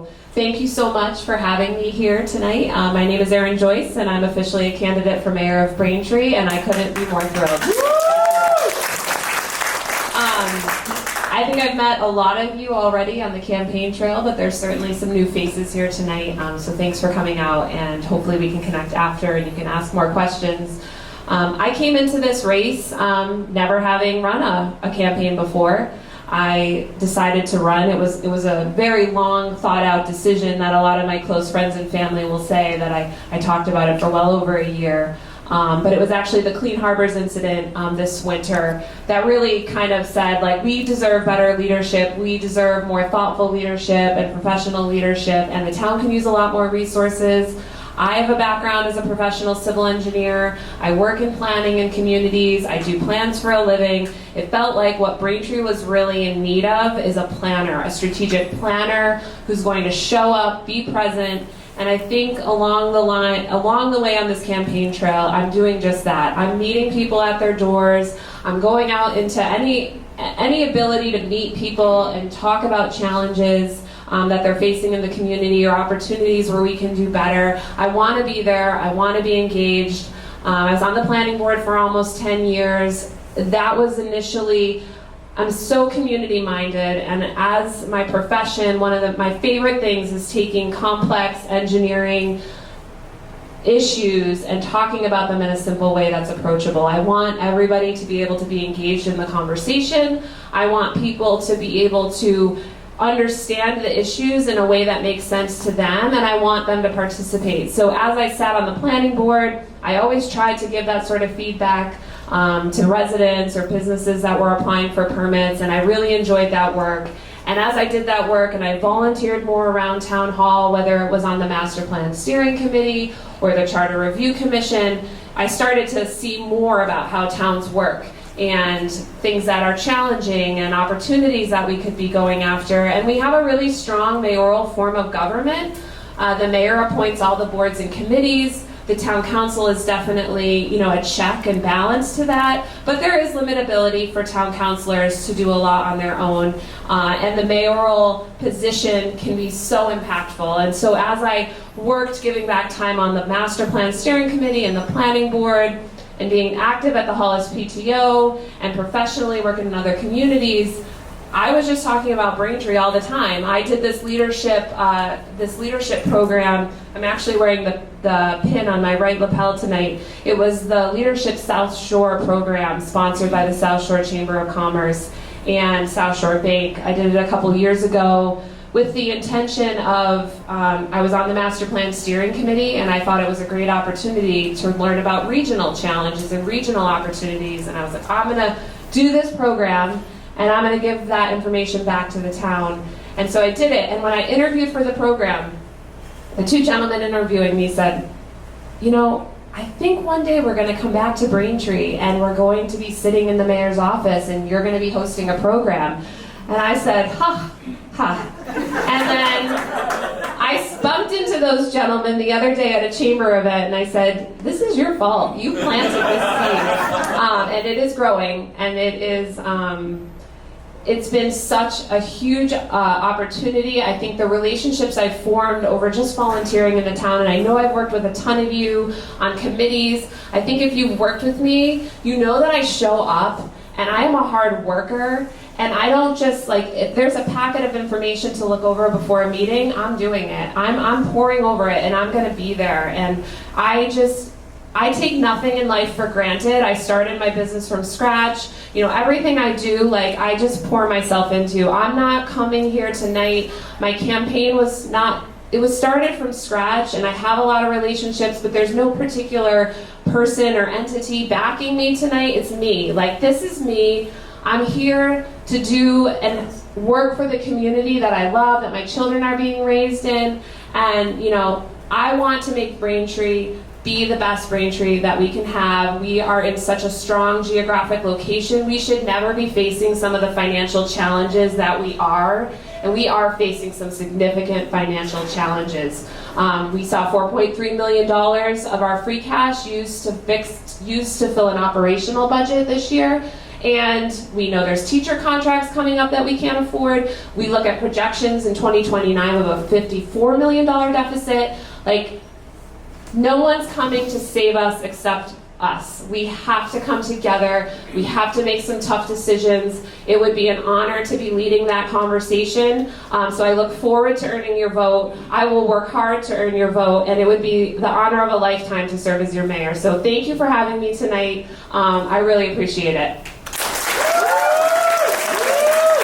So thank you so much for having me here tonight. My name is Erin Joyce, and I'm officially a candidate for mayor of Braintree, and I couldn't be more thrilled. I think I've met a lot of you already on the campaign trail, but there's certainly some new faces here tonight. So thanks for coming out, and hopefully we can connect after and you can ask more questions. I came into this race never having run a campaign before. I decided to run. It was a very long, thought-out decision that a lot of my close friends and family will say that I talked about it for well over a year. But it was actually the Clean Harbors incident this winter that really kind of said, like, we deserve better leadership, we deserve more thoughtful leadership and professional leadership, and the town can use a lot more resources. I have a background as a professional civil engineer. I work in planning and communities. I do plans for a living. It felt like what Braintree was really in need of is a planner, a strategic planner who's going to show up, be present. And I think along the way on this campaign trail, I'm doing just that. I'm meeting people at their doors. I'm going out into any ability to meet people and talk about challenges that they're facing in the community or opportunities where we can do better. I want to be there. I want to be engaged. I was on the planning board for almost 10 years. That was initially, I'm so community minded, and as my profession, one of my favorite things is taking complex engineering issues and talking about them in a simple way that's approachable. I want everybody to be able to be engaged in the conversation. I want people to be able to understand the issues in a way that makes sense to them, and I want them to participate. So as I sat on the planning board, I always tried to give that sort of feedback to residents or businesses that were applying for permits, and I really enjoyed that work. And as I did that work and I volunteered more around town hall, whether it was on the master plan steering committee or the charter review commission, I started to see more about how towns work and things that are challenging and opportunities that we could be going after. And we have a really strong mayoral form of government. The mayor appoints all the boards and committees. The town council is definitely, a check and balance to that, but there is limitability for town councilors to do a lot on their own, and the mayoral position can be so impactful. And so as I worked giving back time on the master plan steering committee and the planning board, and being active at the Hollis PTO and professionally working in other communities, I was just talking about Braintree all the time. I did this leadership program. I'm actually wearing the pin on my right lapel tonight. It was the Leadership South Shore program sponsored by the South Shore Chamber of Commerce and South Shore Bank. I did it a couple years ago with the intention of, I was on the master plan steering committee, and I thought it was a great opportunity to learn about regional challenges and regional opportunities, and I was like, I'm gonna do this program, and I'm gonna give that information back to the town. And so I did it, and when I interviewed for the program, the two gentlemen interviewing me said, I think one day we're gonna come back to Braintree, and we're going to be sitting in the mayor's office, and you're gonna be hosting a program. And I said, ha. And then I bumped into those gentlemen the other day at a chamber event, and I said, this is your fault. You planted this seed. And it is growing, and it's been such a huge opportunity. I think the relationships I've formed over just volunteering in the town, and I know I've worked with a ton of you on committees. I think if you've worked with me, you know that I show up, and I am a hard worker. And I don't just, if there's a packet of information to look over before a meeting, I'm doing it. I'm pouring over it, and I'm gonna be there. And I take nothing in life for granted. I started my business from scratch. Everything I do, I just pour myself into. I'm not coming here tonight. My campaign it was started from scratch, and I have a lot of relationships, but there's no particular person or entity backing me tonight. It's me. This is me. I'm here to do and work for the community that I love, that my children are being raised in, and I want to make Braintree be the best Braintree that we can have. We are in such a strong geographic location. We should never be facing some of the financial challenges that we are, and we are facing some significant financial challenges. We saw $4.3 million of our free cash used to fill an operational budget this year. And we know there's teacher contracts coming up that we can't afford. We look at projections in 2029 of a $54 million deficit. Like, no one's coming to save us except us. We have to come together. We have to make some tough decisions. It would be an honor to be leading that conversation. So I look forward to earning your vote. I will work hard to earn your vote, and it would be the honor of a lifetime to serve as your mayor. So thank you for having me tonight. I really appreciate it.